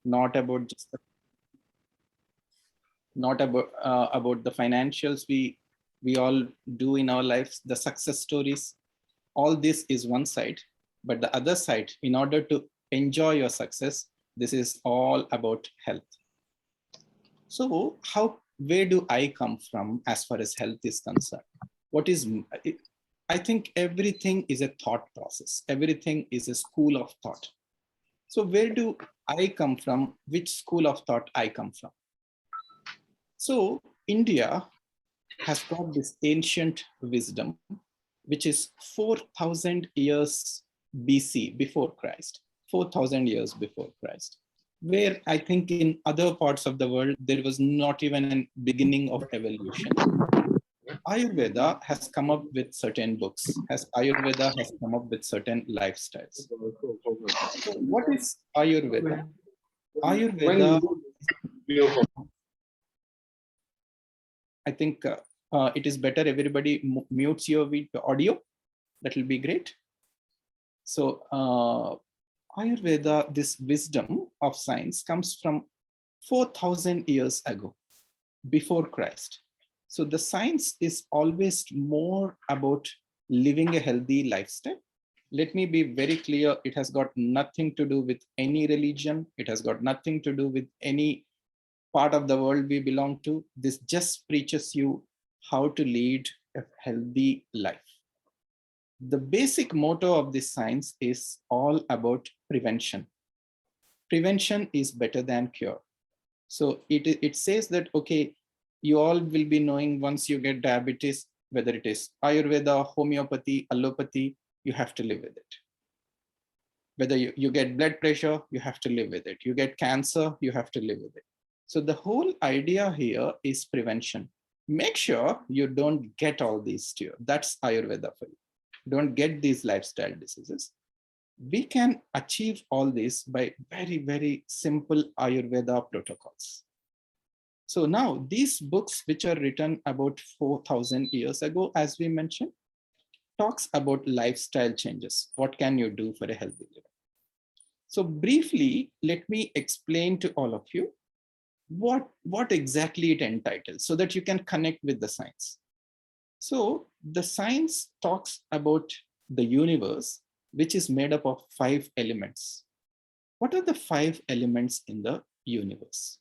not about just not about the financials we all do in our lives, the success stories. All this is one side, but the other side, in order to enjoy your success, this is all about health. So where do I come from as far as health is concerned? I think everything is a thought process. Everything is a school of thought. So where do I come from? Which school of thought I come from? So India has got this ancient wisdom, which is 4,000 years BC, before Christ, 4,000 years before Christ, where I think in other parts of the world, there was not even a beginning of evolution. Ayurveda has come up with certain books, Ayurveda has come up with certain lifestyles. So what is Ayurveda? Ayurveda, I think it is better everybody mutes your audio. That will be great. So Ayurveda, this wisdom of science, comes from 4,000 years ago, before Christ. So the science is always more about living a healthy lifestyle. Let me be very clear, it has got nothing to do with any religion. It has got nothing to do with any part of the world we belong to. This just preaches you how to lead a healthy life. The basic motto of this science is all about prevention. Prevention is better than cure. So it says that, okay, you all will be knowing once you get diabetes, whether it is Ayurveda, homeopathy, allopathy, you have to live with it. Whether you get blood pressure, you have to live with it. You get cancer, you have to live with it. So the whole idea here is prevention. Make sure you don't get all these to you. That's Ayurveda for you. Don't get these lifestyle diseases. We can achieve all this by very, very simple Ayurveda protocols. So now these books, which are written about 4,000 years ago, as we mentioned, talks about lifestyle changes. What can you do for a healthy living? So briefly, let me explain to all of you what exactly it entitles so that you can connect with the science. So the science talks about the universe, which is made up of 5 elements. What are the 5 elements in the universe?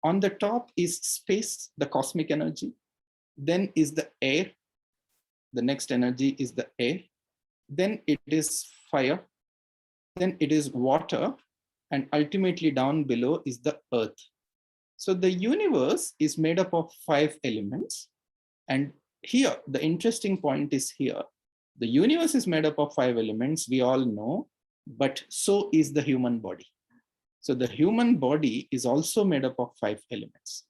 On the top is space, the cosmic energy. Then is the air. The next energy is the air. Then it is fire. Then it is water. And ultimately down below is the earth. So the universe is made up of 5 elements. And here, the interesting point is here. The universe is made up of 5 elements, we all know, but so is the human body. So the human body is also made up of 5 elements.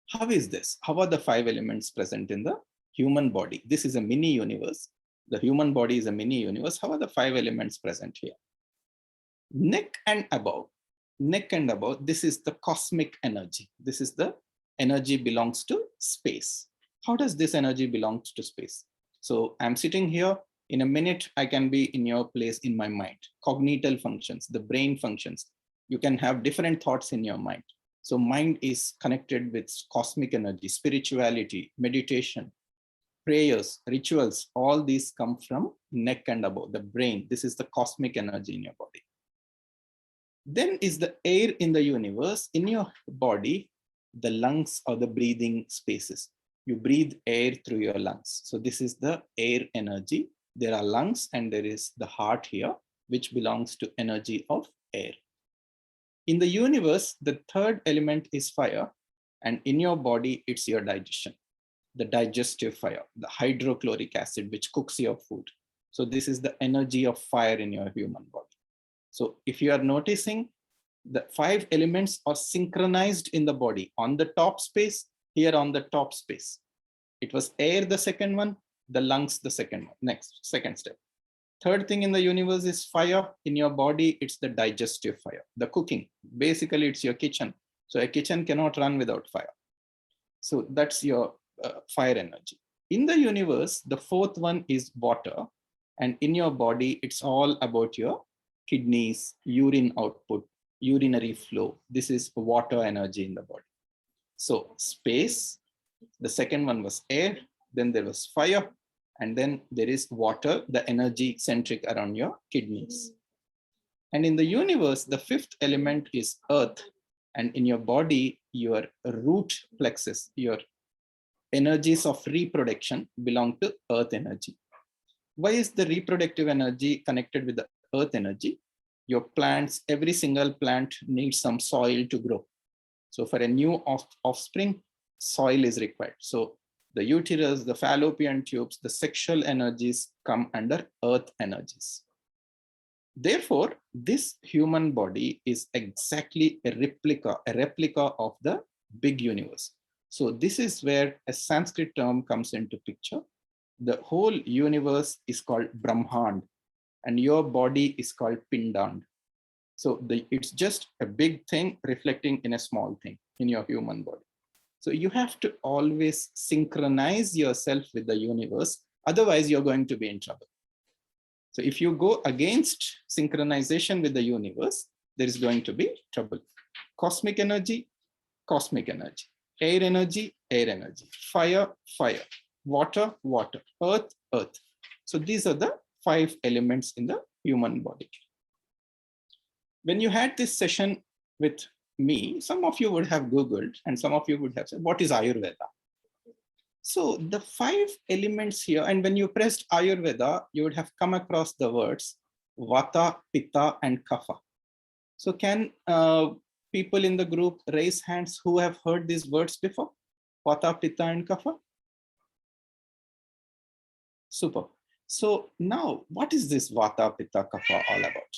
How is this? How are the 5 elements present in the human body? This is a mini universe. The human body is a mini universe. How are the 5 elements present here? Neck and above, this is the cosmic energy. This is the energy belongs to space. How does this energy belong to space? So I'm sitting here. In a minute, I can be in your place in my mind. Cognital functions, the brain functions. You can have different thoughts in your mind. So mind is connected with cosmic energy, spirituality, meditation, prayers, rituals. All these come from neck and above, the brain. This is the cosmic energy in your body. Then is the air in the universe. In your body, the lungs or the breathing spaces. You breathe air through your lungs. So this is the air energy. There are lungs and there is the heart here, which belongs to energy of air. In the universe, the third element is fire. And in your body, it's your digestion, the digestive fire, the hydrochloric acid, which cooks your food. So this is the energy of fire in your human body. So if you are noticing, the 5 elements are synchronized in the body. On the top space, here on the top space. It was air, the second one, the lungs, the second one, second step. Third thing in the universe is fire. In your body, it's the digestive fire, the cooking. Basically, it's your kitchen. So a kitchen cannot run without fire. So that's your fire energy. In the universe, the fourth one is water. And in your body, it's all about your kidneys, urine output, urinary flow. This is water energy in the body. So space, the second one was air, then there was fire, and then there is water, the energy centric around your kidneys. And in the universe, the fifth element is earth. And in your body, your root plexus, your energies of reproduction belong to earth energy. Why is the reproductive energy connected with the earth energy? Your plants, every single plant needs some soil to grow. So for a new offspring, soil is required. So the uterus, the fallopian tubes, the sexual energies come under earth energies. Therefore, this human body is exactly a replica of the big universe. So this is where a Sanskrit term comes into picture. The whole universe is called Brahmand, and your body is called Pindand. So it's just a big thing reflecting in a small thing in your human body. So you have to always synchronize yourself with the universe. Otherwise, you're going to be in trouble. So if you go against synchronization with the universe, there is going to be trouble. Cosmic energy, air energy, fire, water, earth. So these are the 5 elements in the human body. When you had this session with me, some of you would have Googled and some of you would have said, what is Ayurveda? So the 5 elements here, and when you pressed Ayurveda, you would have come across the words Vata, Pitta, and Kapha. So can people in the group raise hands who have heard these words before? Vata, Pitta, and Kapha? Super. So now, what is this Vata, Pitta, Kapha all about?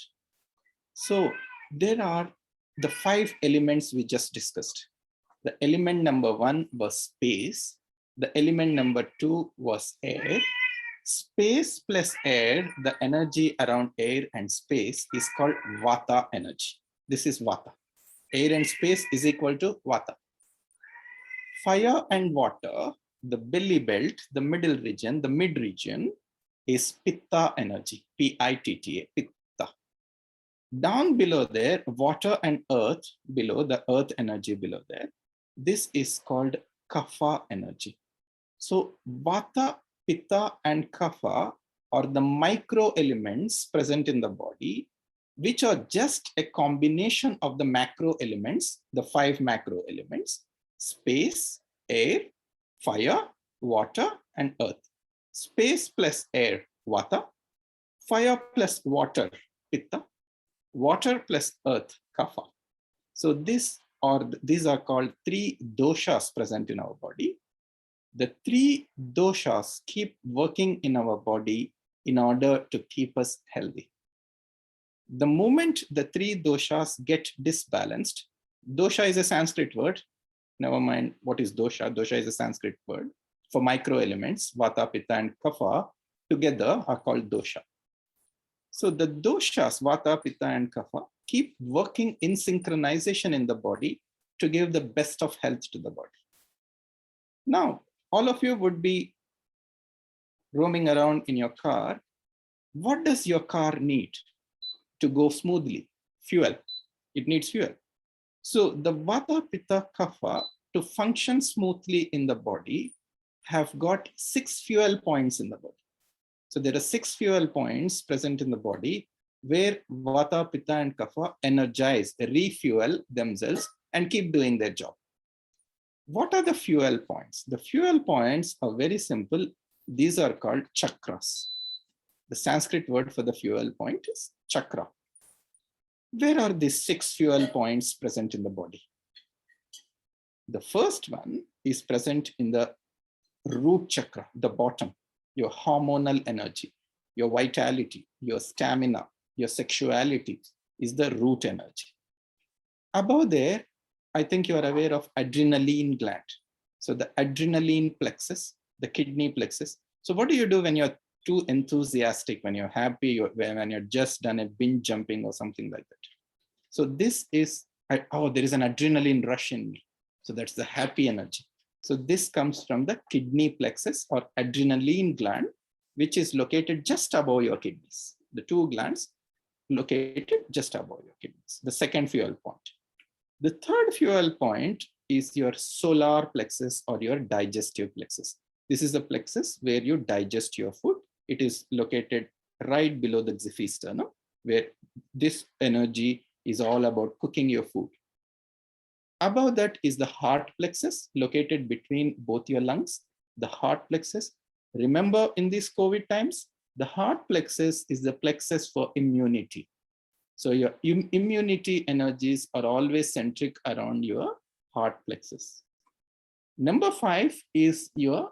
So there are the 5 elements we just discussed. The element number 1 was space. The element number 2 was air. Space plus air, the energy around air and space is called Vata energy. This is Vata. Air and space is equal to Vata. Fire and water, the belly belt, the middle region, the mid region is Pitta energy, P-I-T-T-A, Pitta. Down below there, water and earth below, the earth energy below there, this is called Kapha energy. So Vata, Pitta, and Kapha are the micro elements present in the body, which are just a combination of the macro elements, the 5 macro elements: space, air, fire, water, and earth. Space plus air, Vata. Fire plus water, Pitta. Water plus earth, Kapha. So these are called 3 doshas present in our body. The 3 doshas keep working in our body in order to keep us healthy. The moment the 3 doshas get disbalanced, dosha is a Sanskrit word. Never mind what is dosha. Dosha is a Sanskrit word for micro elements. Vata, Pitta, and Kapha together are called dosha. So the doshas, Vata, Pitta, and Kapha, keep working in synchronization in the body to give the best of health to the body. Now, all of you would be roaming around in your car. What does your car need to go smoothly? Fuel. It needs fuel. So the Vata, Pitta, Kapha, to function smoothly in the body, have got 6 fuel points in the body. So there are 6 fuel points present in the body where Vata, Pitta, and Kapha energize, refuel themselves and keep doing their job. What are the fuel points? The fuel points are very simple. These are called chakras. The Sanskrit word for the fuel point is chakra. Where are these 6 fuel points present in the body? The first one is present in the root chakra, the bottom, your hormonal energy, your vitality, your stamina, your sexuality is the root energy. Above there, I think you are aware of adrenaline gland. So the adrenaline plexus, the kidney plexus. So what do you do when you're too enthusiastic, when you're happy, when you're just done a binge jumping or something like that? So this is, oh, there is an adrenaline rush in me. So that's the happy energy. So this comes from the kidney plexus or adrenaline gland, which is located just above your kidneys. The 2 glands, located just above your kidneys, the second fuel point. The third fuel point is your solar plexus or your digestive plexus. This is the plexus where you digest your food. It is located right below the xiphi where this energy is all about cooking your food. Above that is the heart plexus located between both your lungs. The heart plexus. Remember, in these COVID times, the heart plexus is the plexus for immunity. So your immunity energies are always centric around your heart plexus. Number 5 is your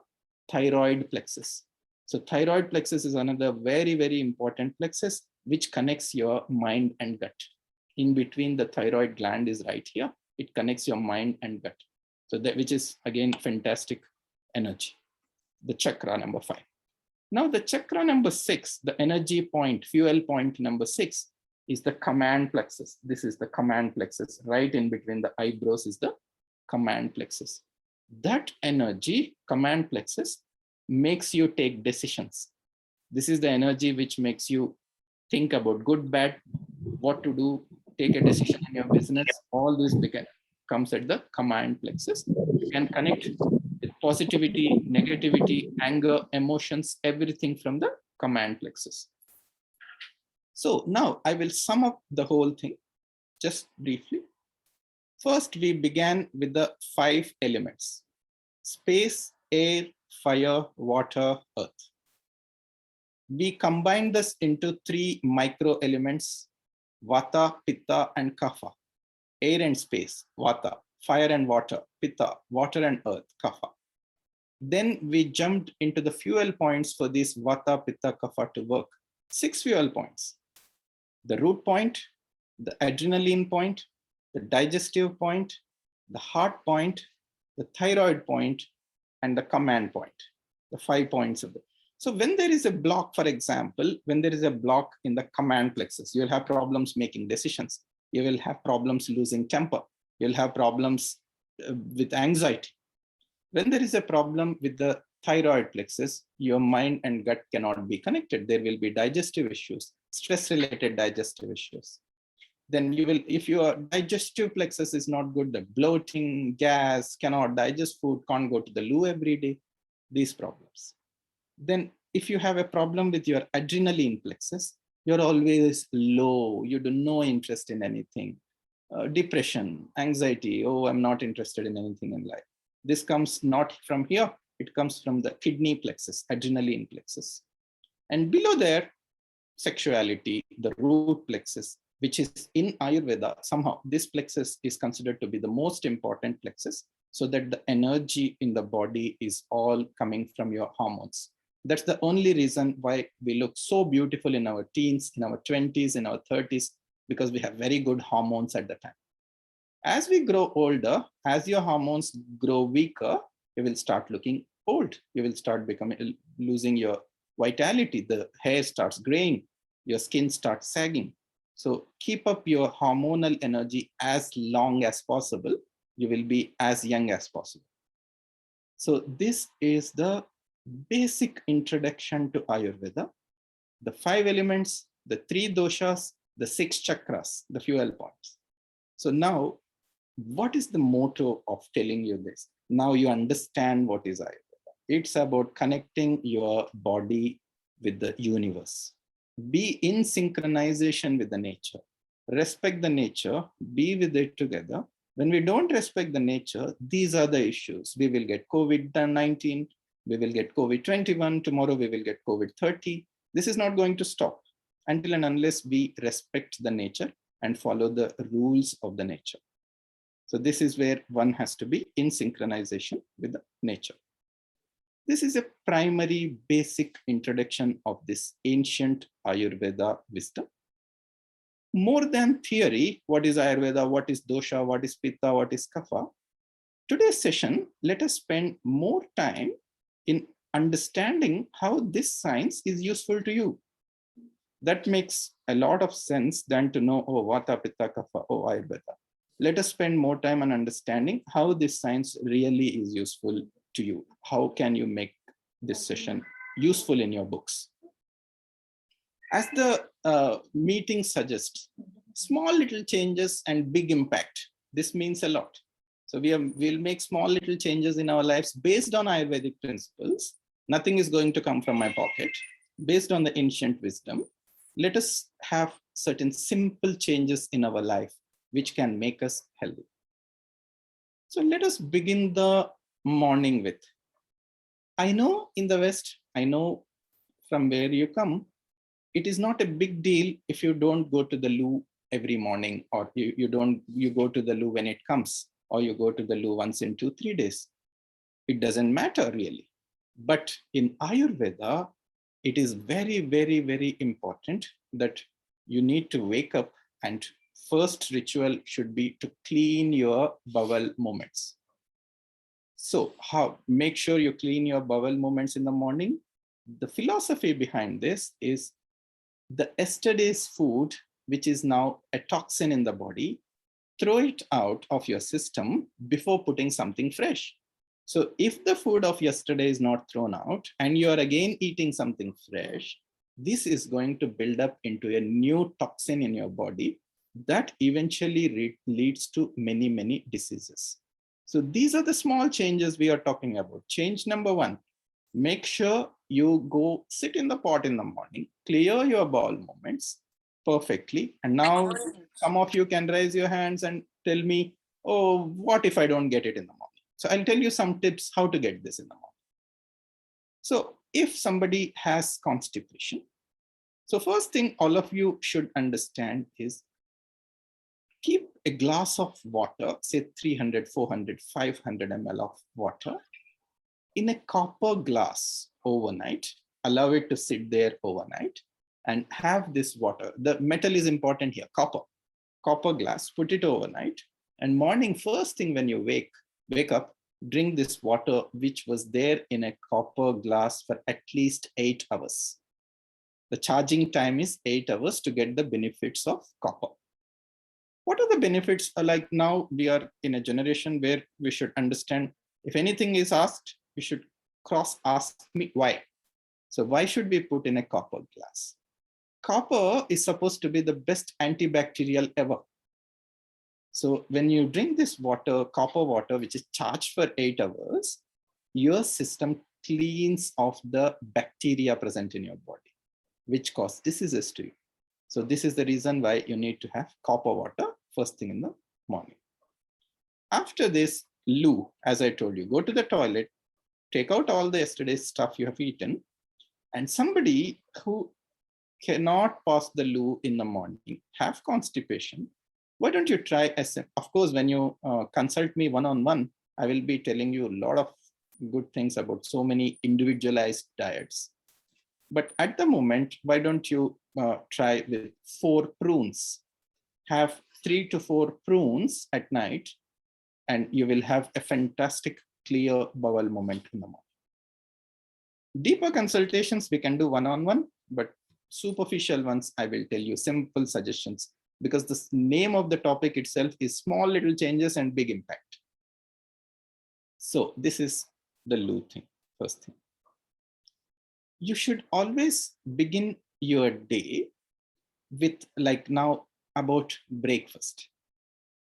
thyroid plexus. So thyroid plexus is another very, very important plexus which connects your mind and gut. In between, the thyroid gland is right here. It connects your mind and gut. So that, which is again fantastic energy. The chakra number 5. Now the chakra number 6, the energy point, fuel point number 6 is the command plexus. This is the command plexus. Right in between the eyebrows is the command plexus. That energy, command plexus, makes you take decisions. This is the energy which makes you think about good, bad, what to do, take a decision in your business. All this comes at the command plexus. You can connect with positivity, negativity, anger, emotions, everything from the command plexus. So now I will sum up the whole thing just briefly. First, we began with the 5 elements: space, air, fire, water, earth. We combined this into 3 micro elements: vata, pitta, and kapha. Air and space, vata; fire and water, pitta; water and earth, kapha. Then we jumped into the fuel points for these vata, pitta, kapha to work. 6 fuel points: the root point, the adrenaline point, the digestive point, the heart point, the thyroid point, and the command point, the 5 points of it. So when there is a block, for example, when there is a block in the command plexus, you'll have problems making decisions. You will have problems losing temper. You'll have problems with anxiety. When there is a problem with the thyroid plexus, your mind and gut cannot be connected. There will be digestive issues, stress-related digestive issues. Then you will, if your digestive plexus is not good, the bloating, gas, cannot digest food, can't go to the loo every day, these problems. Then if you have a problem with your adrenaline plexus, you're always low, you do no interest in anything. Depression, anxiety, oh, I'm not interested in anything in life. This comes not from here, it comes from the kidney plexus, adrenaline plexus. And below there, sexuality, the root plexus, which is in Ayurveda, somehow this plexus is considered to be the most important plexus, so that the energy in the body is all coming from your hormones. That's the only reason why we look so beautiful in our teens, in our 20s, in our 30s, because we have very good hormones at the time. As we grow older, as your hormones grow weaker, you will start looking old. You will start losing your vitality. The hair starts graying, your skin starts sagging. So keep up your hormonal energy as long as possible. You will be as young as possible. So this is the basic introduction to Ayurveda. The 5 elements, the 3 doshas, the 6 chakras, the fuel points. So now, what is the motto of telling you this? Now you understand what is Ayurveda. It's about connecting your body with the universe. Be in synchronization with the nature. Respect the nature, be with it together. When we don't respect the nature, these are the issues. We will get COVID-19, we will get COVID-21, tomorrow we will get COVID-30. This is not going to stop until and unless we respect the nature and follow the rules of the nature. So this is where one has to be in synchronization with the nature. This is a primary basic introduction of this ancient Ayurveda wisdom. More than theory, what is Ayurveda, what is dosha, what is pitta, what is kapha? Today's session, let us spend more time in understanding how this science is useful to you. That makes a lot of sense than to know, oh, vata, pitta, kapha, oh, Ayurveda. Let us spend more time on understanding how this science really is useful to you. How can you make this session useful in your books? As the meetings suggest, small little changes and big impact. This means a lot. So we'll make small little changes in our lives based on Ayurvedic principles. Nothing is going to come from my pocket. Based on the ancient wisdom, let us have certain simple changes in our life which can make us healthy. So let us begin the morning with, I know in the West, I know from where you come, it is not a big deal if you don't go to the loo every morning, or you go to the loo when it comes, or you go to the loo once in 2-3 days. It doesn't matter really. But in Ayurveda, it is very, very, very important that you need to wake up, and first ritual should be to clean your bowel movements. So make sure you clean your bowel movements in the morning. The philosophy behind this is the yesterday's food, which is now a toxin in the body, throw it out of your system before putting something fresh. So if the food of yesterday is not thrown out and you are again eating something fresh, this is going to build up into a new toxin in your body that eventually leads to many, many diseases. So these are the small changes we are talking about. Change number 1, make sure you go sit in the pot in the morning, clear your bowel movements perfectly. And now some of you can raise your hands and tell me, oh, what if I don't get it in the morning? So I'll tell you some tips how to get this in the morning. So if somebody has constipation, so first thing all of you should understand is keep a glass of water, say 300, 400, 500 ml of water in a copper glass overnight. Allow it to sit there overnight and have this water. The metal is important here, copper glass, put it overnight. And morning, first thing when you wake up, drink this water, which was there in a copper glass for at least 8 hours. The charging time is 8 hours to get the benefits of copper. What are the benefits? Like now we are in a generation where we should understand, if anything is asked, we should ask me why. So why should we put in a copper glass? Copper is supposed to be the best antibacterial ever. So when you drink this water, copper water, which is charged for 8 hours, your system cleans off the bacteria present in your body, which cause diseases to you. So this is the reason why you need to have copper water first thing in the morning. After this, loo, as I told you, go to the toilet, take out all the yesterday's stuff you have eaten, and somebody who cannot pass the loo in the morning, have constipation, why don't you try SM? Of course, when you consult me one-on-one, I will be telling you a lot of good things about so many individualized diets. But at the moment, why don't you try with 4 prunes? Have 3 to 4 prunes at night, and you will have a fantastic clear bowel movement in the morning. Deeper consultations we can do one-on-one, but superficial ones, I will tell you simple suggestions, because the name of the topic itself is small little changes and big impact. So this is the loo thing, first thing. You should always begin your day with, like now, about breakfast.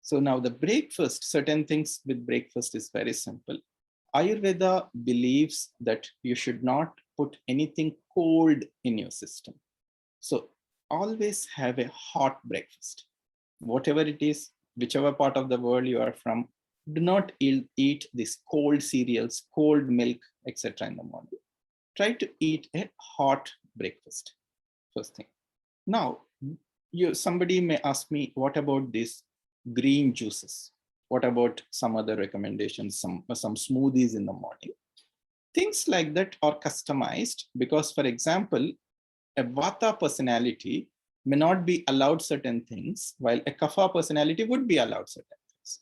So now the breakfast, certain things with breakfast is very simple. Ayurveda believes that you should not put anything cold in your system. So always have a hot breakfast. Whatever it is, whichever part of the world you are from, do not eat these cold cereals, cold milk, etc. in the morning. Try to eat a hot breakfast, first thing. Now, somebody may ask me, what about these green juices? What about some other recommendations, some smoothies in the morning? Things like that are customized because, for example, a Vata personality may not be allowed certain things, while a Kapha personality would be allowed certain things.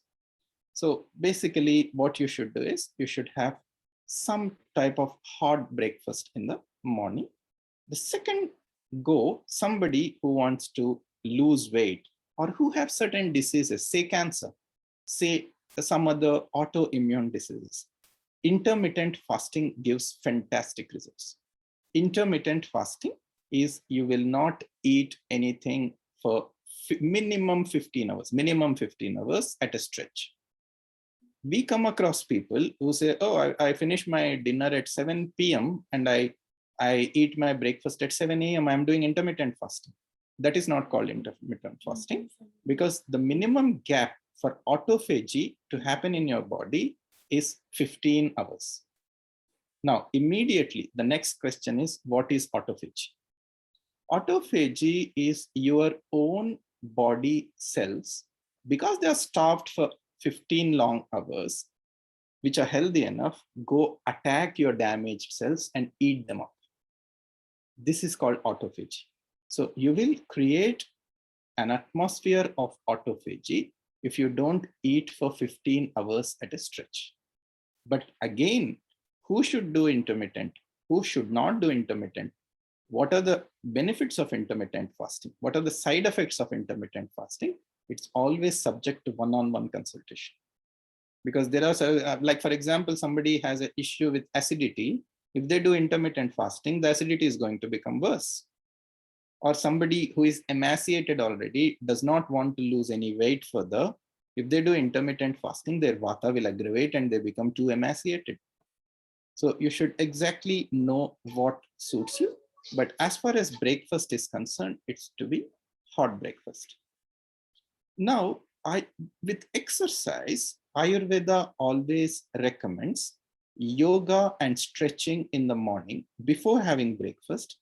So basically, what you should do is you should have some type of hot breakfast in the morning. The second go, somebody who wants to lose weight or who have certain diseases, say cancer, say some other autoimmune diseases, intermittent fasting gives fantastic results. Intermittent fasting is you will not eat anything for minimum 15 hours at a stretch. We come across people who say, oh, I finish my dinner at 7 p.m. and I eat my breakfast at 7 a.m. I'm doing intermittent fasting. That is not called intermittent fasting, because the minimum gap for autophagy to happen in your body is 15 hours. Now, immediately, the next question is, what is autophagy? Autophagy is your own body cells, because they are starved for 15 long hours, which are healthy enough, go attack your damaged cells and eat them up. This is called autophagy. So you will create an atmosphere of autophagy if you don't eat for 15 hours at a stretch. But again, who should do intermittent? Who should not do intermittent? What are the benefits of intermittent fasting? What are the side effects of intermittent fasting? It's always subject to one-on-one consultation. Because there are, like for example, somebody has an issue with acidity. If they do intermittent fasting, the acidity is going to become worse. Or somebody who is emaciated already, does not want to lose any weight further. If they do intermittent fasting, their vata will aggravate and they become too emaciated. So you should exactly know what suits you. But as far as breakfast is concerned, it's to be hot breakfast. Now, with exercise, Ayurveda always recommends yoga and stretching in the morning before having breakfast.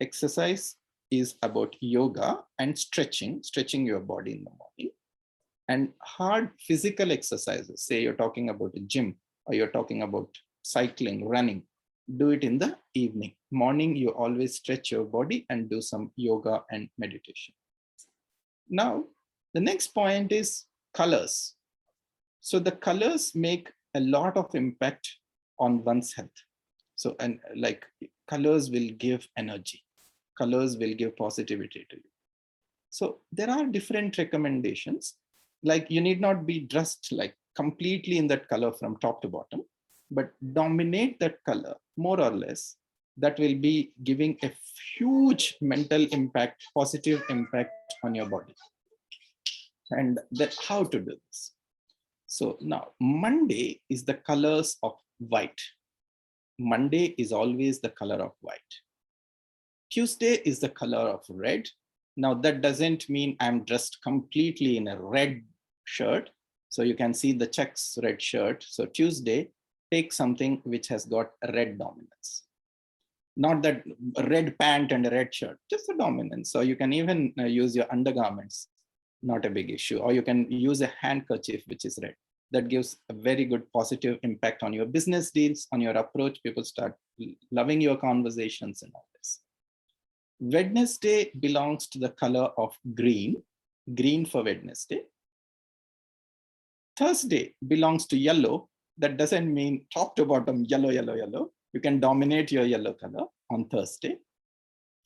Exercise is about yoga and stretching your body in the morning. And hard physical exercises, say you're talking about a gym or you're talking about cycling, running, do it in the evening. Morning, you always stretch your body and do some yoga and meditation. Now, the next point is colors. So the colors make a lot of impact on one's health. So, and like colors will give energy. Colors will give positivity to you. So there are different recommendations. Like you need not be dressed like completely in that color from top to bottom, but dominate that color more or less. That will be giving a huge mental impact, positive impact on your body. And that how to do this. So now Monday is the colors of white. Monday is always the color of white. Tuesday is the color of red. Now that doesn't mean I'm dressed completely in a red shirt. So you can see the checks red shirt. So Tuesday, take something which has got a red dominance. Not that red pant and a red shirt, just the dominance. So you can even use your undergarments, not a big issue. Or you can use a handkerchief, which is red. That gives a very good positive impact on your business deals, on your approach. People start loving your conversations and all this. Wednesday belongs to the color of green, green for Wednesday. Thursday belongs to yellow. That doesn't mean top to bottom, yellow, yellow, yellow. You can dominate your yellow color on Thursday.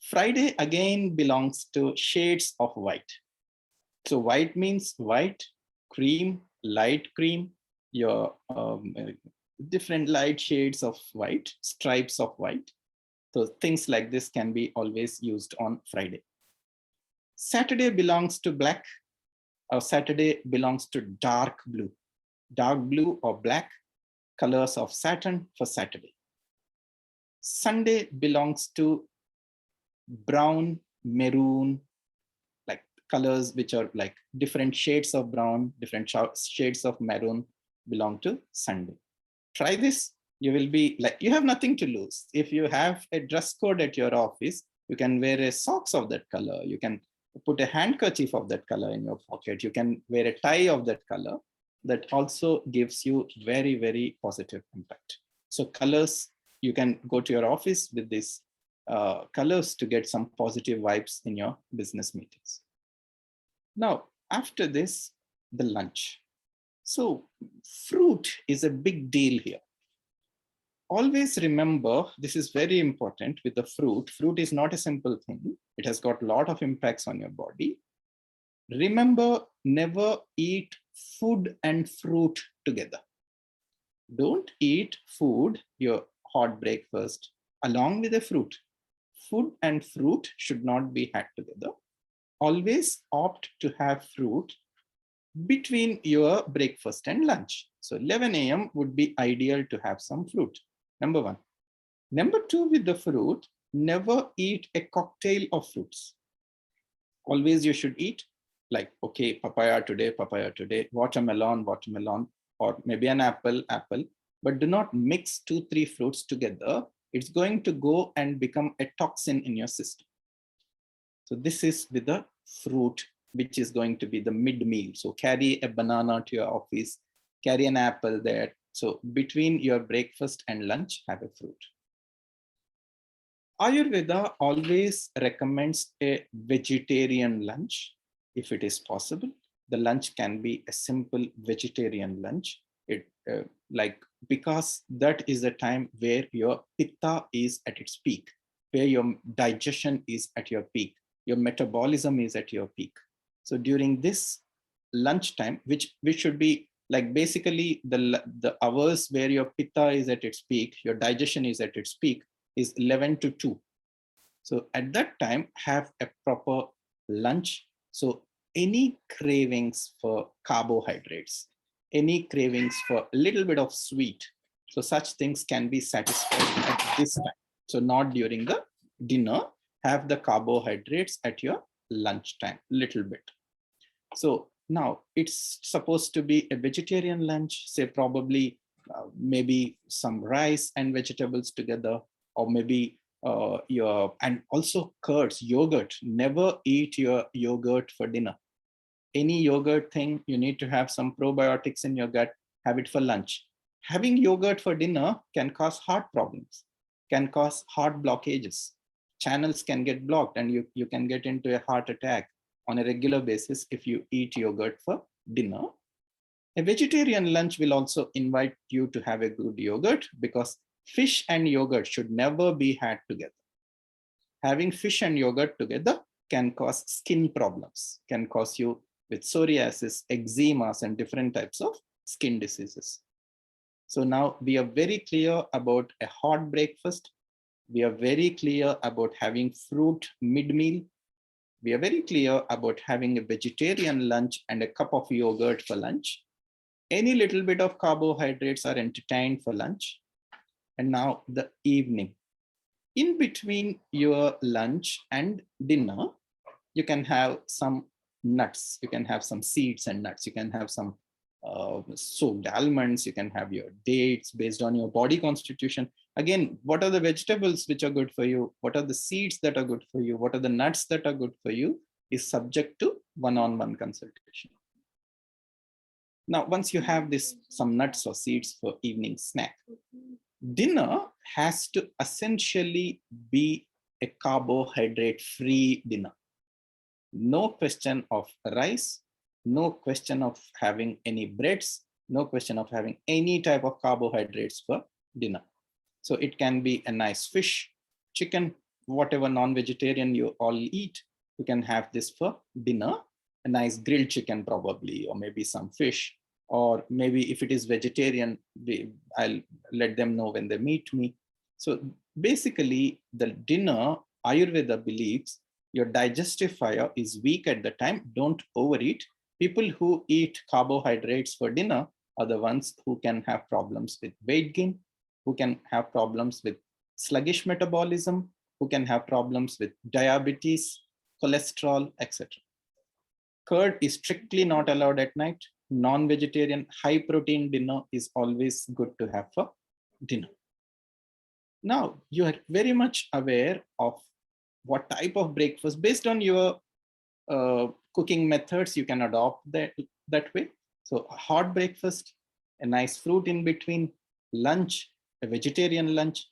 Friday again belongs to shades of white. So white means white, cream, light cream, your different light shades of white, stripes of white. So things like this can be always used on Friday. Saturday belongs to black, or Saturday belongs to dark blue or black, colors of Saturn for Saturday. Sunday belongs to brown, maroon, like colors which are like different shades of brown, different shades of maroon belong to Sunday. Try this. You will be like, you have nothing to lose. If you have a dress code at your office, you can wear a socks of that color. You can put a handkerchief of that color in your pocket. You can wear a tie of that color. That also gives you very, very positive impact. So colors, you can go to your office with these colors to get some positive vibes in your business meetings. Now, after this, the lunch. So fruit is a big deal here. Always remember, this is very important with the fruit. Fruit is not a simple thing. It has got a lot of impacts on your body. Remember, never eat food and fruit together. Don't eat food, your hot breakfast, along with the fruit. food and fruit should not be had together. Always opt to have fruit between your breakfast and lunch. So 11 a.m. would be ideal to have some fruit. Number one. Number two, with the fruit, never eat a cocktail of fruits. Always you should eat like, okay, papaya today, watermelon, or maybe an apple, but do not mix 2-3 fruits together. It's going to go and become a toxin in your system. So this is with the fruit, which is going to be the mid-meal. So carry a banana to your office, carry an apple there. So between your breakfast and lunch, have a fruit. Ayurveda always recommends a vegetarian lunch if it is possible. The lunch can be a simple vegetarian lunch. Because that is the time where your pitta is at its peak, where your digestion is at your peak, your metabolism is at your peak. So during this lunchtime, which should be like basically the hours where your pitta is at its peak, your digestion is at its peak, is 11 to 2. So at that time, have a proper lunch. So any cravings for carbohydrates, any cravings for a little bit of sweet, so such things can be satisfied at this time. So not during the dinner, have the carbohydrates at your lunchtime, little bit. So now it's supposed to be a vegetarian lunch, say probably maybe some rice and vegetables together, or maybe and also curds, yogurt. Never eat your yogurt for dinner. Any yogurt thing, you need to have some probiotics in your gut, have it for lunch. Having yogurt for dinner can cause heart problems, can cause heart blockages. Channels can get blocked and you can get into a heart attack on a regular basis if you eat yogurt for dinner. A vegetarian lunch will also invite you to have a good yogurt, because fish and yogurt should never be had together. Having fish and yogurt together can cause skin problems, can cause you with psoriasis, eczemas, and different types of skin diseases. So now we are very clear about a hot breakfast. We are very clear about having fruit mid-meal. We are very clear about having a vegetarian lunch and a cup of yogurt for lunch. Any little bit of carbohydrates are entertained for lunch. And now the evening. In between your lunch and dinner, you can have some nuts. You can have some seeds and nuts. You can have some soaked almonds. You can have your dates based on your body constitution. Again, what are the vegetables which are good for you? What are the seeds that are good for you? What are the nuts that are good for you is subject to one-on-one consultation. Now, once you have some nuts or seeds for evening snack, dinner has to essentially be a carbohydrate-free dinner. No question of rice, no question of having any breads, no question of having any type of carbohydrates for dinner. So it can be a nice fish, chicken, whatever non-vegetarian you all eat, you can have this for dinner, a nice grilled chicken probably, or maybe some fish, or maybe if it is vegetarian, I'll let them know when they meet me. So basically the dinner, Ayurveda believes your digestive fire is weak at the time, don't overeat. People who eat carbohydrates for dinner are the ones who can have problems with weight gain, who can have problems with sluggish metabolism, who can have problems with diabetes, cholesterol, etc. Curd is strictly not allowed at night. Non-vegetarian, high-protein dinner is always good to have for dinner. Now, you are very much aware of what type of breakfast, based on your cooking methods, you can adopt that way. So a hot breakfast, a nice fruit in between, lunch, a vegetarian lunch,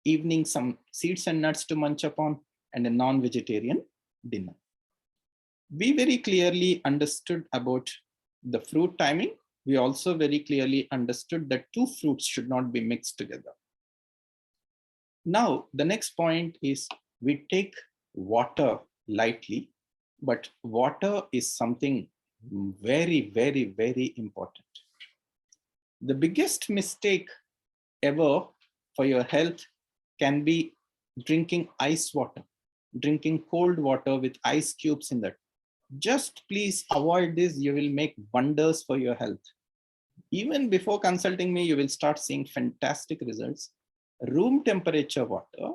evening, some seeds and nuts to munch upon, and a non-vegetarian dinner. We very clearly understood about the fruit timing. We also very clearly understood that 2 fruits should not be mixed together. Now, the next point is we take water lightly, but water is something very, very, very important. The biggest mistake ever for your health can be drinking ice water, drinking cold water with ice cubes in that. Just please avoid this. You will make wonders for your health. Even before consulting me, you will start seeing fantastic results. Room temperature water,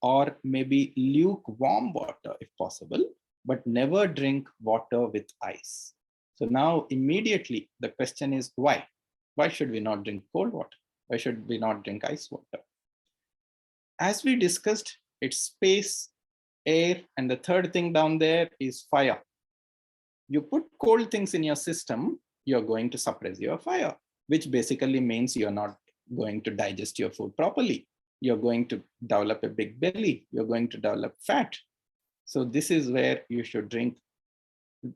or maybe lukewarm water if possible, but never drink water with ice. So now immediately the question is why? Why should we not drink cold water? Why should we not drink ice water? As we discussed, it's space, air, and the third thing down there is fire. You put cold things in your system, you're going to suppress your fire, which basically means you're not going to digest your food properly. You're going to develop a big belly. You're going to develop fat. So this is where you should drink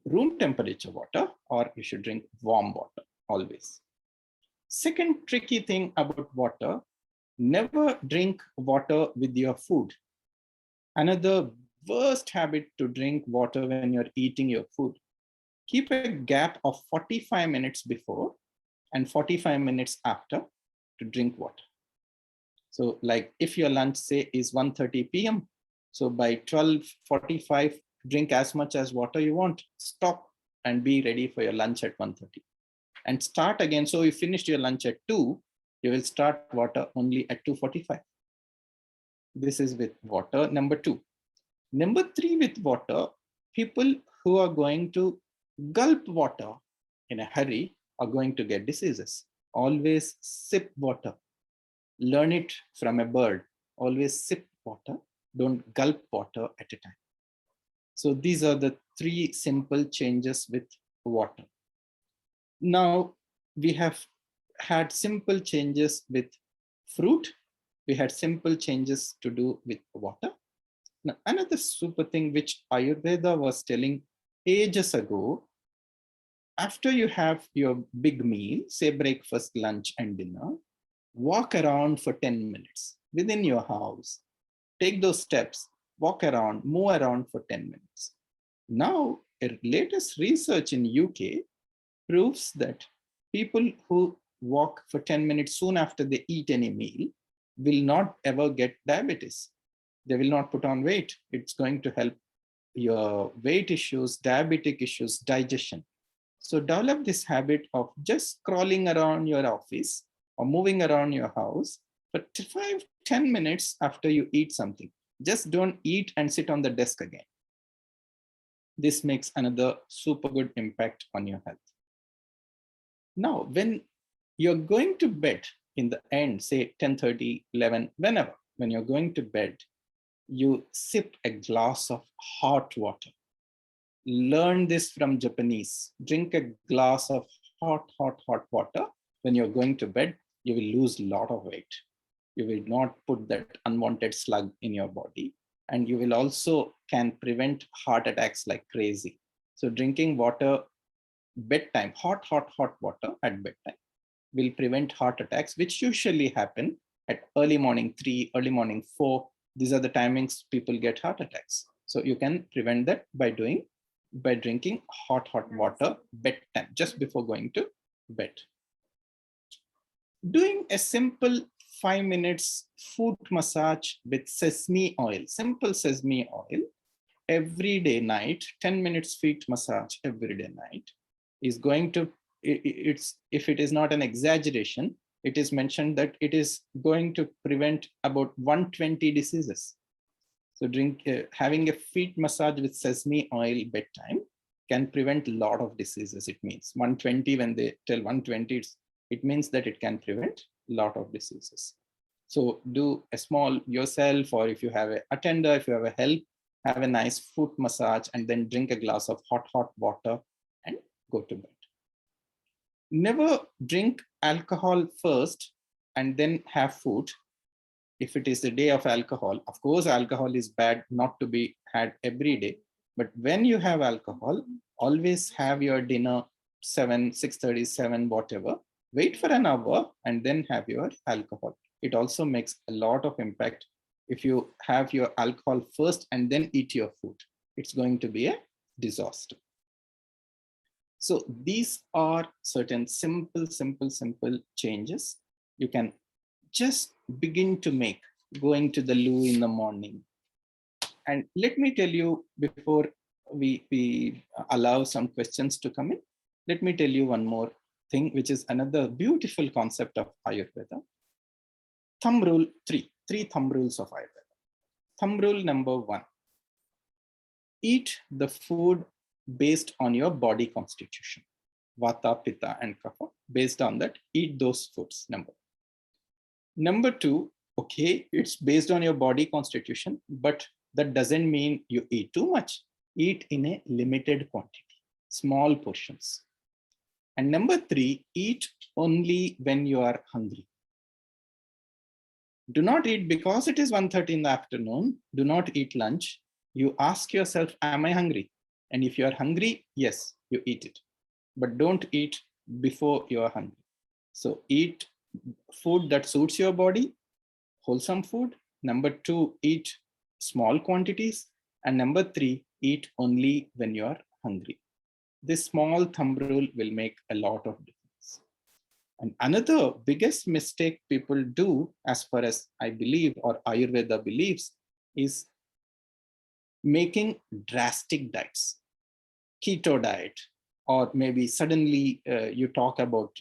room temperature water, or you should drink warm water always. Second tricky thing about water, never drink water with your food. Another worst habit to drink water when you're eating your food. Keep a gap of 45 minutes before and 45 minutes after to drink water. So like if your lunch say is 1:30 p.m. So by 12:45, drink as much as water you want. Stop and be ready for your lunch at 1:30. And start again. So you finished your lunch at 2, you will start water only at 2:45. This is with water, number 2. Number 3 with water, people who are going to gulp water in a hurry are going to get diseases. Always sip water. Learn it from a bird. Always sip water. Don't gulp water at a time. So these are the 3 simple changes with water. Now we have had simple changes with fruit. We had simple changes to do with water. Now, another super thing which Ayurveda was telling ages ago, after you have your big meal, say breakfast, lunch, and dinner, walk around for 10 minutes within your house. Take those steps, walk around, move around for 10 minutes. Now, a latest research in UK proves that people who walk for 10 minutes soon after they eat any meal will not ever get diabetes. They will not put on weight. It's going to help your weight issues, diabetic issues, digestion. So develop this habit of just crawling around your office or moving around your house for 5-10 minutes after you eat something. Just don't eat and sit on the desk again. This makes another super good impact on your health. Now, when you're going to bed in the end, say 10:30, 11, whenever, when you're going to bed, you sip a glass of hot water. Learn this from Japanese. Drink a glass of hot water. When you're going to bed, you will lose a lot of weight. You will not put that unwanted slug in your body. And you will also can prevent heart attacks like crazy. So drinking water bedtime, hot water at bedtime will prevent heart attacks, which usually happen at early morning 3, early morning 4. These are the timings people get heart attacks. So you can prevent that by drinking hot water bedtime, just before going to bed. Doing a simple 5 minutes foot massage with sesame oil, simple sesame oil, every day night, 10 minutes feet massage every day night is going to, if it is not an exaggeration, it is mentioned that it is going to prevent about 120 diseases. So having a feet massage with sesame oil bedtime can prevent a lot of diseases. It means 120, when they tell 120, it means that it can prevent a lot of diseases. So do a small yourself, or if you have an attender, if you have a help, have a nice foot massage and then drink a glass of hot water and go to bed. Never drink alcohol first and then have food. If it is the day of alcohol, of course, alcohol is bad not to be had every day. But when you have alcohol, always have your dinner 7, 6:30, 7, whatever. Wait for an hour and then have your alcohol. It also makes a lot of impact. If you have your alcohol first and then eat your food, it's going to be a disaster. So these are certain simple changes you can just begin to make. going to the loo in the morning. And let me tell you, before we allow some questions to come in, let me tell you one more thing, which is another beautiful concept of Ayurveda. Thumb rule three thumb rules of Ayurveda. Thumb rule number 1, eat the food based on your body constitution. Vata, Pitta, and Kapha. Based on that, eat those foods. Number 2, okay, it's based on your body constitution, but that doesn't mean you eat too much. Eat in a limited quantity, small portions. And number 3, eat only when you are hungry. Do not eat because it is 1:30 in the afternoon. Do not eat lunch. You ask yourself, am I hungry? And if you are hungry, yes, you eat it. But don't eat before you are hungry. So eat food that suits your body, wholesome food. Number 2, eat small quantities. And number 3, eat only when you are hungry. This small thumb rule will make a lot of difference. And another biggest mistake people do, as far as I believe or Ayurveda believes, is making drastic diets, keto diet, or maybe suddenly you talk about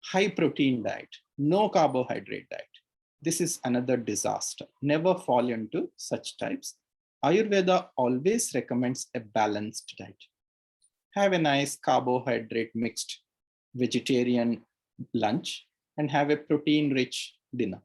high protein diet, no carbohydrate diet. This is another disaster. Never fall into such types. Ayurveda always recommends a balanced diet. Have a nice carbohydrate mixed vegetarian lunch and have a protein rich dinner.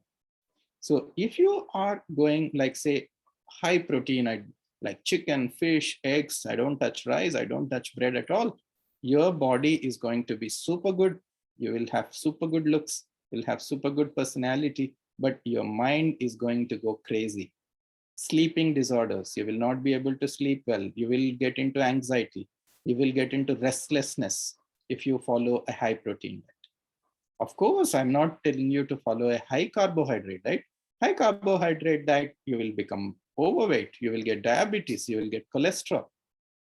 So if you are going like, say, high protein, like chicken, fish, eggs, I don't touch rice, I don't touch bread at all, your body is going to be super good. You will have super good looks, you'll have super good personality, but your mind is going to go crazy. Sleeping disorders, you will not be able to sleep well. You will get into anxiety. You will get into restlessness if you follow a high protein diet. Of course, I'm not telling you to follow a high carbohydrate diet. High carbohydrate diet, you will become overweight, you will get diabetes, you will get cholesterol.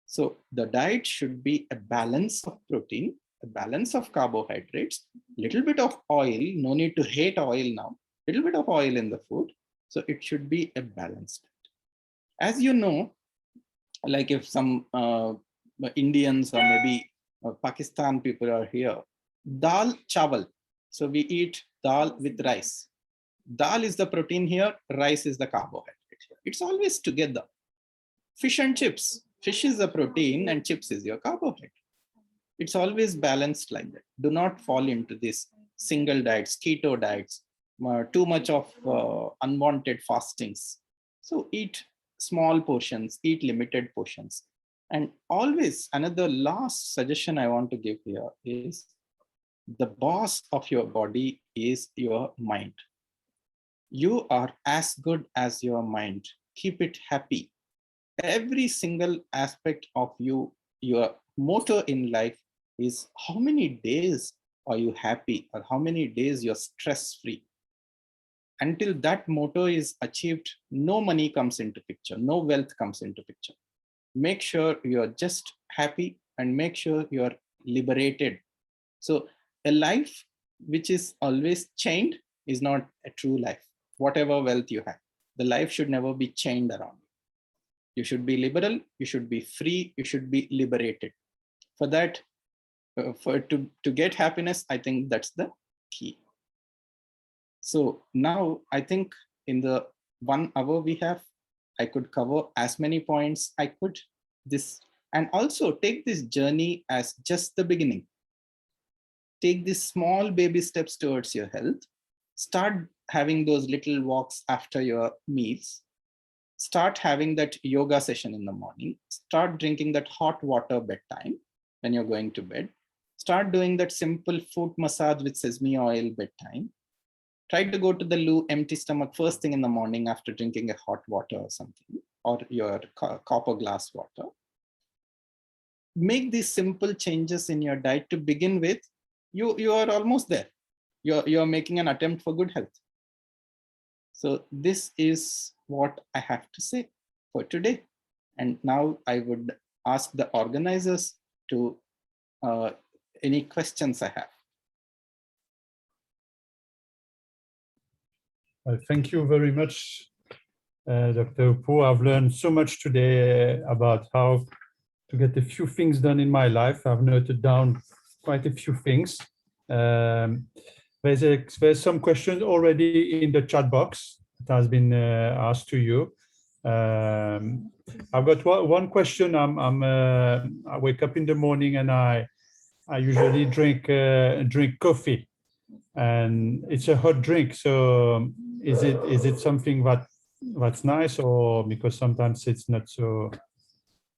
So the diet should be a balance of protein, a balance of carbohydrates, little bit of oil, no need to hate oil now, little bit of oil in the food. So it should be a balanced diet. As you know, like if some Indians or maybe Pakistan people are here, dal chawal. So we eat dal with rice. Dal is the protein here, rice is the carbohydrate here. It's always together. Fish and chips. Fish is the protein and chips is your carbohydrate. It's always balanced like that. Do not fall into this single diets, keto diets, too much of unwanted fastings. So eat small portions, eat limited portions. And always another last suggestion I want to give here is the boss of your body is your mind. You are as good as your mind. Keep it happy. Every single aspect of you, your motto in life is how many days are you happy or how many days you're stress-free. Until that motto is achieved, no money comes into picture, no wealth comes into picture. Make sure you're just happy and make sure you're liberated. So a life which is always chained is not a true life. Whatever wealth you have, the life should never be chained around you. You should be liberal, you should be free, you should be liberated. For that, to get happiness, I think that's the key. So now I think in the 1 hour we have, I could cover as many points I could. And also take this journey as just the beginning. Take these small baby steps towards your health. Start having those little walks after your meals. Start having that yoga session in the morning. Start drinking that hot water bedtime when you're going to bed. Start doing that simple foot massage with sesame oil bedtime. Try to go to the loo empty stomach first thing in the morning after drinking a hot water or something, or your copper glass water. Make these simple changes in your diet to begin with. You are almost there. You're making an attempt for good health. So this is what I have to say for today. And now I would ask the organizers to any questions I have. Thank you very much, Dr. Uppoor. I've learned so much today about how to get a few things done in my life. I've noted down quite a few things. There's some questions already in the chat box that has been asked to you. I've got one question. I wake up in the morning and I usually drink coffee, and it's a hot drink. So is it something that's nice, or because sometimes it's not so?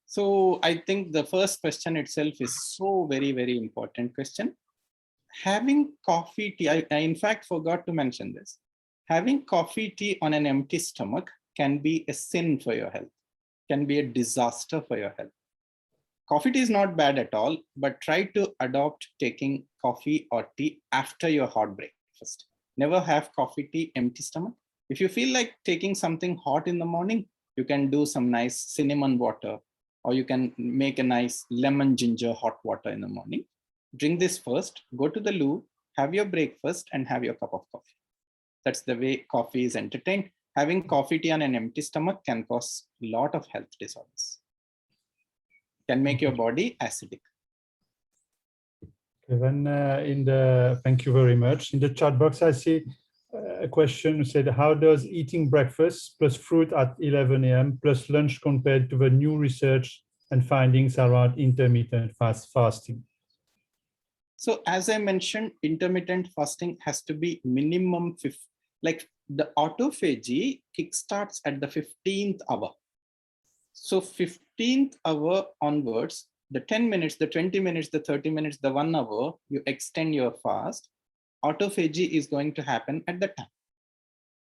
So I think the first question itself is so very, very important question. Having coffee, tea, I in fact forgot to mention this. Having coffee, tea on an empty stomach can be a sin for your health, can be a disaster for your health. Coffee tea is not bad at all, but try to adopt taking coffee or tea after your hot breakfast. Never have coffee, tea, empty stomach. If you feel like taking something hot in the morning, you can do some nice cinnamon water, or you can make a nice lemon ginger hot water in the morning. Drink this first, go to the loo, have your breakfast, and have your cup of coffee. That's the way coffee is entertained. Having coffee, tea on an empty stomach can cause a lot of health disorders. Can make your body acidic. Then thank you very much. In the chat box, I see a question said, how does eating breakfast plus fruit at 11 a.m. plus lunch compared to the new research and findings around intermittent fasting? So as I mentioned, intermittent fasting has to be minimum like the autophagy kickstarts at the 15th hour. So 15th hour onwards, the 10 minutes, the 20 minutes, the 30 minutes, the 1 hour, you extend your fast, autophagy is going to happen at that time.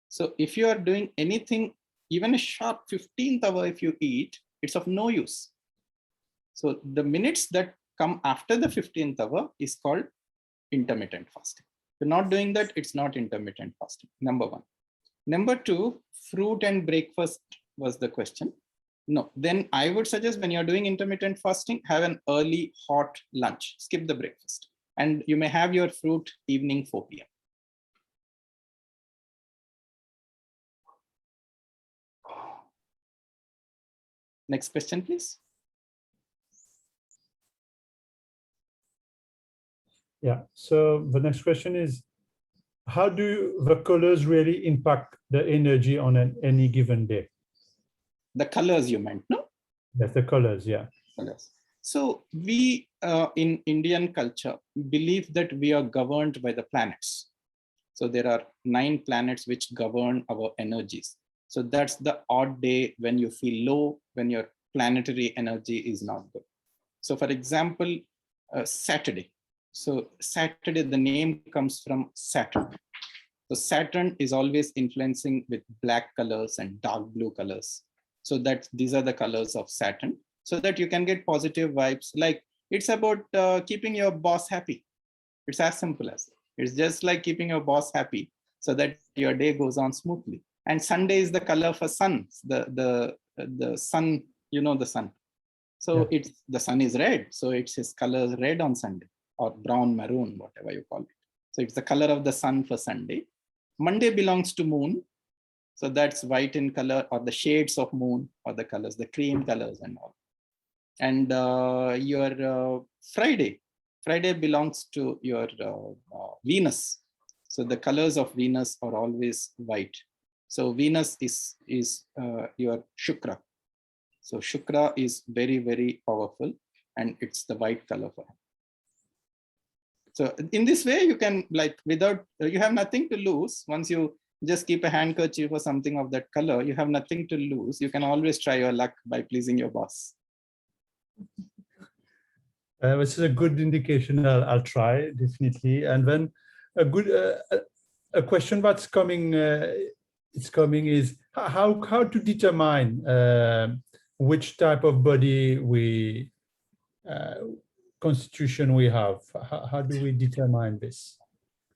So if you are doing anything, even a sharp 15th hour, if you eat, it's of no use. So the minutes that come after the 15th hour is called intermittent fasting. If you're not doing that, it's not intermittent fasting, number one. Number two, fruit and breakfast was the question. No, then I would suggest when you're doing intermittent fasting, have an early hot lunch, skip the breakfast. And you may have your fruit evening 4 p.m. Next question, please. Yeah, so the next question is, how do the colors really impact the energy on any given day? The colors you meant, no? Yes, the colors, yeah. Colors. So we in Indian culture believe that we are governed by the planets. So there are 9 planets which govern our energies. So that's the odd day when you feel low, when your planetary energy is not good. So for example, Saturday. So Saturday, the name comes from Saturn. So Saturn is always influencing with black colors and dark blue colors. So that these are the colors of Saturn, so that you can get positive vibes. Like it's about keeping your boss happy. It's as simple as that. It's just like keeping your boss happy so that your day goes on smoothly. And Sunday is the color for sun. The sun, you know, the sun. So yeah. The sun is red. So it's his color red on Sunday, or brown, maroon, whatever you call it. So it's the color of the sun for Sunday. Monday belongs to moon. So that's white in color, or the shades of moon, or the colors, the cream colors and all. And your Friday belongs to your Venus. So the colors of Venus are always white. So Venus is your Shukra. So Shukra is very, very powerful, and it's the white color for him. So in this way, you can, like, without, you have nothing to lose. Once you just keep a handkerchief or something of that color, you have nothing to lose. You can always try your luck by pleasing your boss. Which is a good indication. I'll try, definitely. And then a good a question that's coming is how to determine which type of body constitution we have. How do we determine this?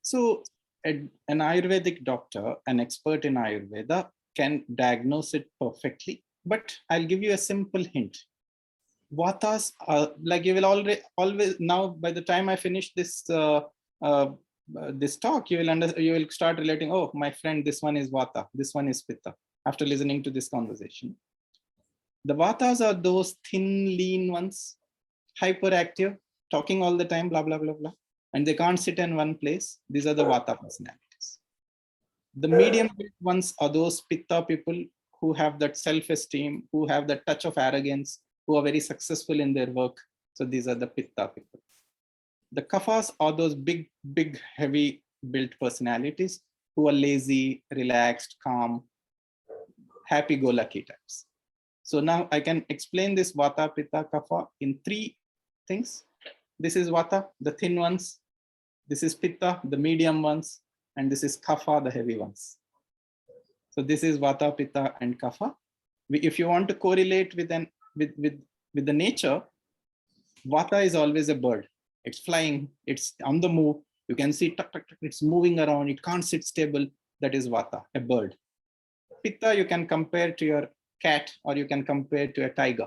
So an Ayurvedic doctor, an expert in Ayurveda, can diagnose it perfectly. But I'll give you a simple hint. Vatas, like you will always now, by the time I finish this this talk, you will start relating, oh, my friend, this one is Vata, this one is Pitta, after listening to this conversation. The Vatas are those thin, lean ones, hyperactive, talking all the time, blah, blah, blah, blah. And they can't sit in one place. These are the Vata personalities. The medium ones are those Pitta people who have that self-esteem, who have that touch of arrogance, who are very successful in their work. So these are the Pitta people. The Kaphas are those big, big, heavy built personalities who are lazy, relaxed, calm, happy-go-lucky types. So now I can explain this Vata, Pitta, Kapha in 3 things. This is Vata, the thin ones. This is Pitta, the medium ones. And this is Kapha, the heavy ones. So this is Vata, Pitta, and Kapha. If you want to correlate with the nature, Vata is always a bird. It's flying, it's on the move. You can see it's moving around. It can't sit stable. That is Vata, a bird. Pitta you can compare to your cat, or you can compare to a tiger,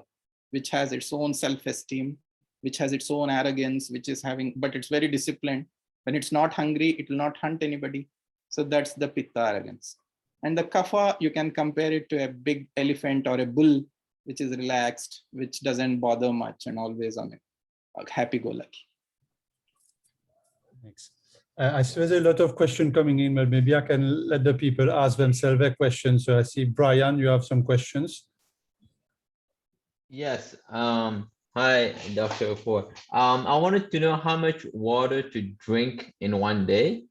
which has its own self-esteem, which has its own arrogance, which is having, but it's very disciplined. When it's not hungry, it will not hunt anybody. So that's the Pitta arrogance. And the Kapha, you can compare it to a big elephant or a bull, which is relaxed, which doesn't bother much and always on it, happy-go-lucky. Thanks. I see there's a lot of questions coming in, but maybe I can let the people ask themselves a question. So I see, Brian, you have some questions. Yes. Hi, Dr. Uppoor. I wanted to know how much water to drink in one day,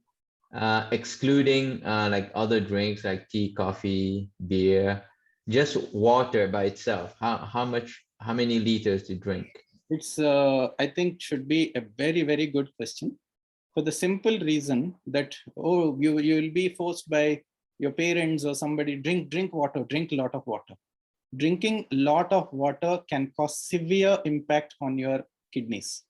excluding like other drinks like tea, coffee, beer, just water by itself. How many liters to drink? It's, I think, should be a very, very good question. For the simple reason that, oh, you will be forced by your parents or somebody, drink water, drink a lot of water. Drinking a lot of water can cause severe impact on your kidneys.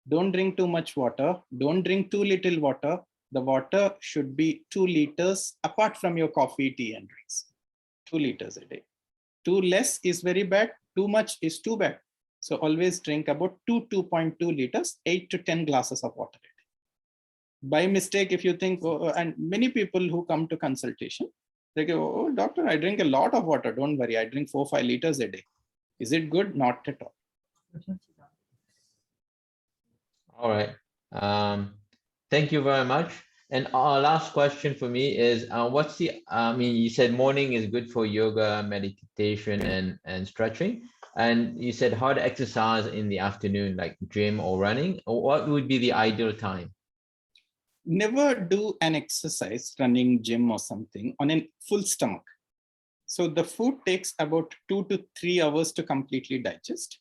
Don't drink too much water. Don't drink too little water. The water should be 2 liters apart from your coffee, tea, and drinks. 2 liters a day. Too less is very bad. Too much is too bad. So always drink about 2.2 liters, 8 to 10 glasses of water a day. By mistake, if you think, oh, and many people who come to consultation, they go, oh, doctor, I drink a lot of water. Don't worry, I drink 4-5 liters a day. Is it good? Not at all. All right. Thank you very much. And our last question for me is, what's the, you said morning is good for yoga, meditation, and stretching. And you said hard exercise in the afternoon, like gym or running. What would be the ideal time? Never do an exercise, running, gym or something on a full stomach. So the food takes about 2 to 3 hours to completely digest.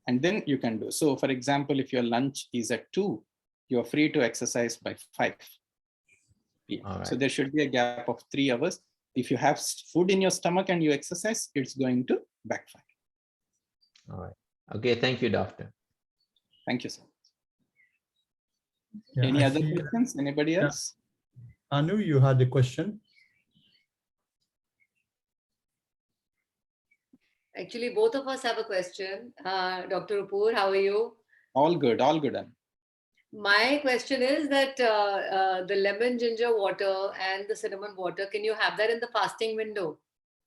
And then you can do. So for example, if your lunch is at 2, you're free to exercise by 5. Yeah. Right. So there should be a gap of 3 hours. If you have food in your stomach and you exercise, it's going to backfire. All right. Okay. Thank you, doctor. Thank you, sir. Yeah, Any other questions? Anybody else? Anu, you had a question. Actually, both of us have a question. Dr. Uppoor, how are you? All good, all good. My question is that the lemon ginger water and the cinnamon water, can you have that in the fasting window?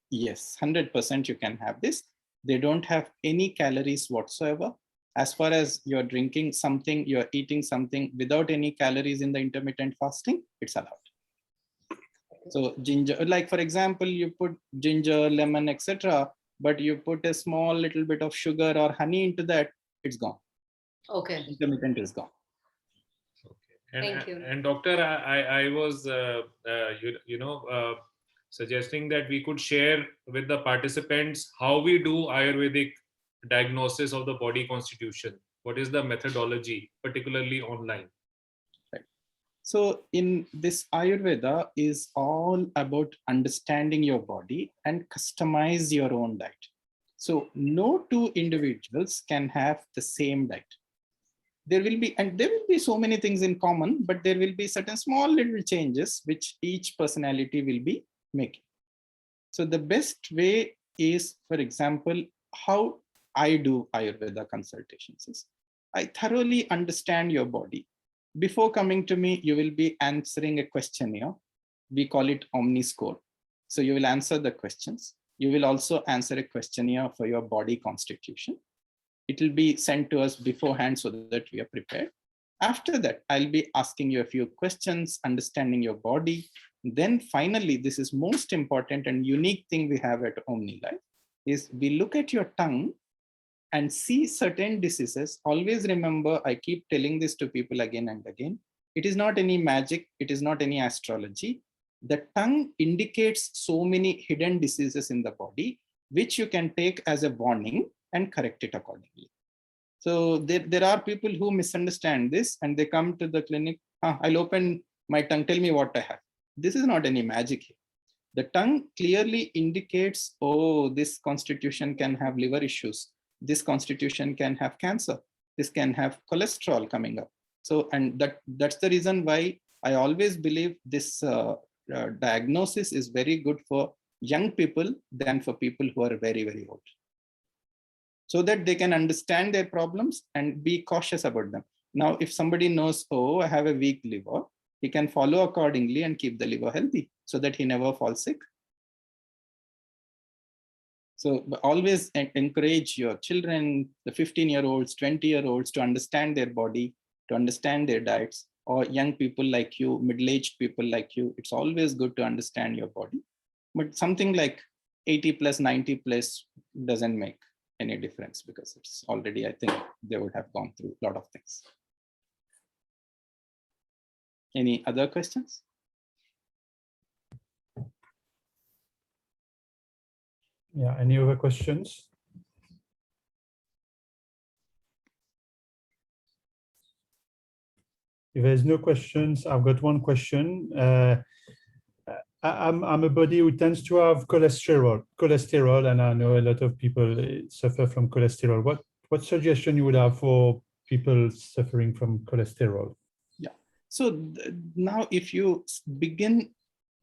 Yes, 100% you can have this. They don't have any calories whatsoever. As far as you're drinking something, you're eating something without any calories in the intermittent fasting, it's allowed. So ginger, like for example, you put ginger, lemon, etc., but you put a small little bit of sugar or honey into that, it's gone. Okay. Intermittent is gone. Thank you. And doctor, I was, suggesting that we could share with the participants how we do Ayurvedic diagnosis of the body constitution. What is the methodology, particularly online? Right. So in this, Ayurveda is all about understanding your body and customize your own diet. So no 2 individuals can have the same diet. There will be so many things in common, but there will be certain small little changes which each personality will be making. So the best way is, for example, how I do Ayurveda consultations is I thoroughly understand your body. Before coming to me, you will be answering a questionnaire. We call it OmniScore. So you will answer the questions. You will also answer a questionnaire for your body constitution. It will be sent to us beforehand so that we are prepared. After that, I'll be asking you a few questions, understanding your body. Then finally, this is most important and unique thing we have at OmniLife is we look at your tongue and see certain diseases. Always remember, I keep telling this to people again and again. It is not any magic. It is not any astrology. The tongue indicates so many hidden diseases in the body, which you can take as a warning and correct it accordingly. So there are people who misunderstand this and they come to the clinic. I'll open my tongue, tell me what I have. This is not any magic here. The tongue clearly indicates, oh, this constitution can have liver issues. This constitution can have cancer. This can have cholesterol coming up. So, and that's the reason why I always believe this diagnosis is very good for young people than for people who are very, very old, so that they can understand their problems and be cautious about them. Now, if somebody knows, oh, I have a weak liver, he can follow accordingly and keep the liver healthy so that he never falls sick. So always encourage your children, the 15-year-olds, 20-year-olds to understand their body, to understand their diets, or young people like you, middle-aged people like you. It's always good to understand your body. But something like 80 plus, 90 plus doesn't make any difference because it's already, I think they would have gone through a lot of things. Any other questions? Yeah, any other questions? If there's no questions, I've got one question. I'm a body who tends to have cholesterol, and I know a lot of people suffer from cholesterol. What suggestion you would have for people suffering from cholesterol? Yeah. So now if you begin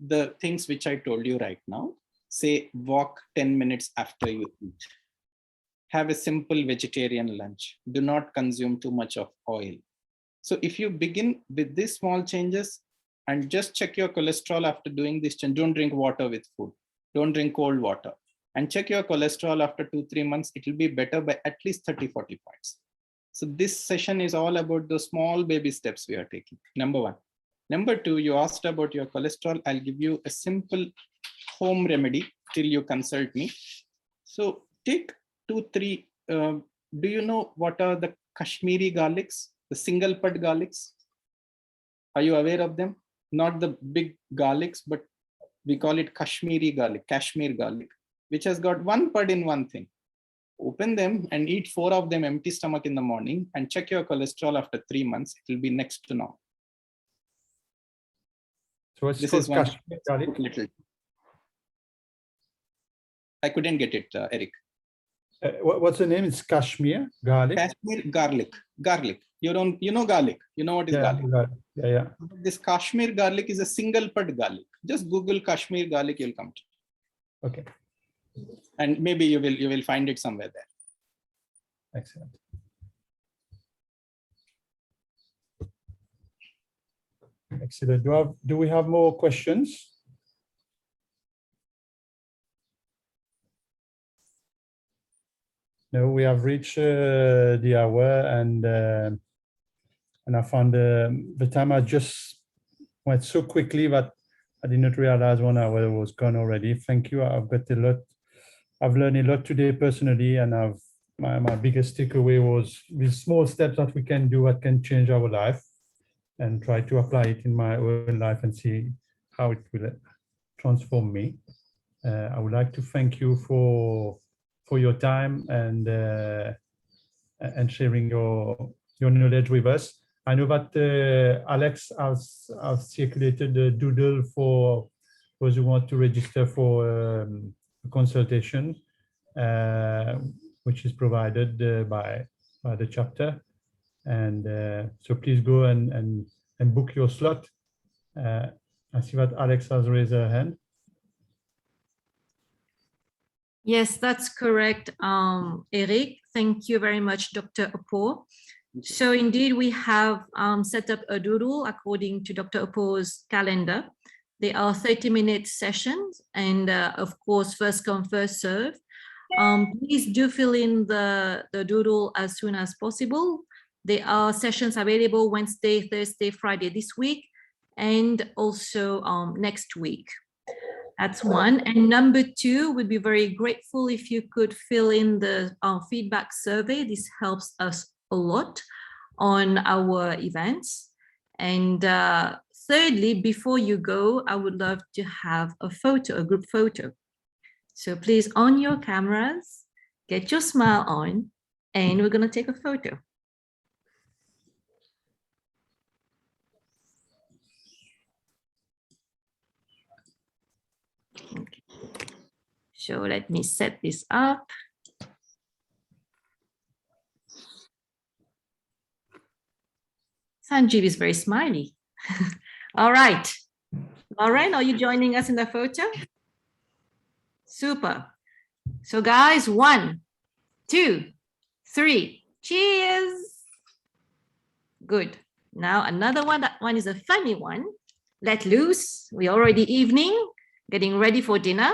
the things which I told you right now, say walk 10 minutes after you eat. Have a simple vegetarian lunch. Do not consume too much of oil. So if you begin with these small changes and just check your cholesterol after doing this, don't drink water with food. Don't drink cold water. And check your cholesterol after 2-3 months, it will be better by at least 30-40 points. So this session is all about the small baby steps we are taking. Number one. Number two, you asked about your cholesterol. I'll give you a simple home remedy till you consult me. So take 2-3, do you know what are the Kashmiri garlics, the single pud garlics? Are you aware of them? Not the big garlics, but we call it Kashmiri garlic, Kashmir garlic, which has got one pud in one thing. Open them and eat 4 of them empty stomach in the morning and check your cholesterol after 3 months. It will be next to normal. So what's This called is one Kashmir garlic? little. I couldn't get it, Eric. What's the name? It's Kashmir garlic. Kashmir garlic. You know garlic. You know what is garlic? Yeah. This Kashmir garlic is a single pud garlic. Just Google Kashmir garlic, you'll come to. Okay. And maybe you will find it somewhere there. Excellent. Excellent. Do we have more questions? No, we have reached the hour, and I found the time I just went so quickly that I did not realize 1 hour was gone already. Thank you. I've got a lot. I've learned a lot today personally, and my biggest takeaway was these small steps that we can do that can change our life, and try to apply it in my own life and see how it will transform me. I would like to thank you for your time and sharing your knowledge with us. I know that Alex has circulated the doodle for those who want to register for a consultation, which is provided by the chapter. And so please go and book your slot. I see that Alex has raised her hand. Yes, that's correct, Eric. Thank you very much, Dr. Uppoor. So indeed, we have set up a doodle according to Dr. Uppoor's calendar. They are 30-minute sessions, and of course, first come, first serve. Please do fill in the doodle as soon as possible. There are sessions available Wednesday, Thursday, Friday this week, and also next week. That's one. And number two, we'd be very grateful if you could fill in the feedback survey. This helps us a lot on our events. And thirdly, before you go, I would love to have a photo, a group photo. So please on your cameras, get your smile on, and we're going to take a photo. Okay. So let me set this up. Sanjeev is very smiley. All right. Lauren, are you joining us in the photo? Super. So guys, 1, 2, 3, cheers. Good. Now another one, that one is a funny one. Let loose. We're already evening, getting ready for dinner.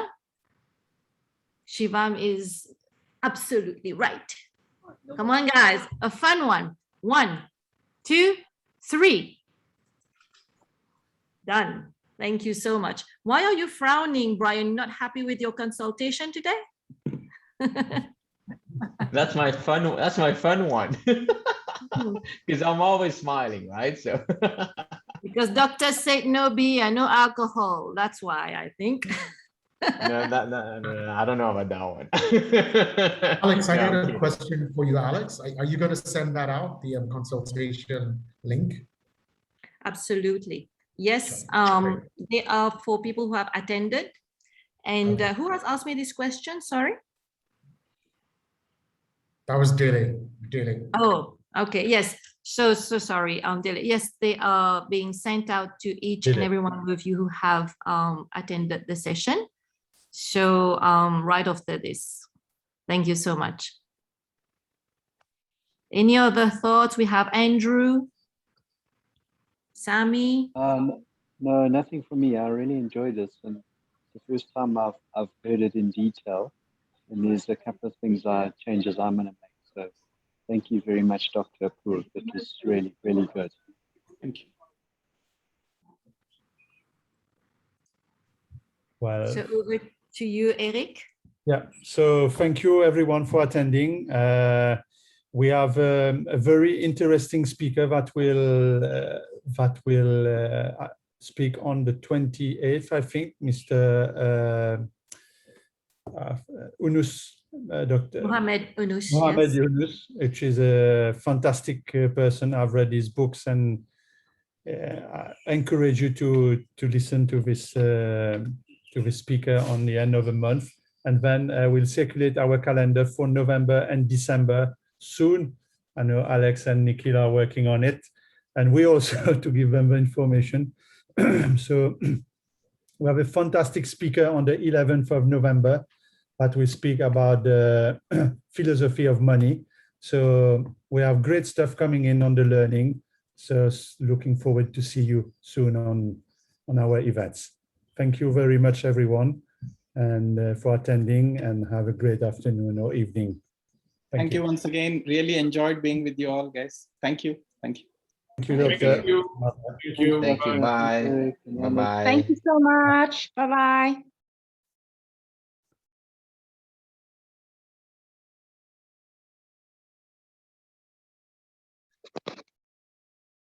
Shivam is absolutely right. Come on, guys, a fun one. 1, 2, 3. Done. Thank you so much. Why are you frowning, Brian? Not happy with your consultation today? That's my fun. That's my fun one. Because I'm always smiling, right? So because doctors said no beer, no alcohol. That's why I think. no, I don't know about that one. Alex, I No, had I'm a kidding. question for you, Alex. Are you going to send that out, the consultation link? Absolutely. Yes, Okay. they are for people who have attended. And Okay. who has asked me this question? Sorry. That was Dele. Oh, okay. Yes. So sorry. Dele. Yes, they are being sent out to each and Dele. every one of you who have attended the session. So right after this. Thank you so much. Any other thoughts? We have Andrew, Sammy. No, nothing for me. I really enjoyed this, and the first time I've heard it in detail. And there's a couple of changes I'm going to make. So, thank you very much, Dr. Uppoor. It was really, really good. Thank you. Well, So over to you, Eric. yeah, so thank you everyone for attending. We have a very interesting speaker that will speak on the 28th, I think, Mr. Unus, Dr. Mohamed Unus. Mohamed Yes. Yunus, which is a fantastic person. I've read his books, and I encourage you to listen to this speaker on the end of the month. And then we'll circulate our calendar for November and December soon. I know Alex and Nikhil are working on it, and we also have to give them the information. So we have a fantastic speaker on the 11th of November that will speak about the philosophy of money. So we have great stuff coming in on the learning. So looking forward to see you soon on our events. Thank you very much, everyone, and for attending, and have a great afternoon or evening. Thank you once again. Really enjoyed being with you all, guys. Thank you. Thank you. Thank you, Doctor. Thank you. Thank you. Thank you. Bye. Bye-bye. Thank you so much. Bye-bye.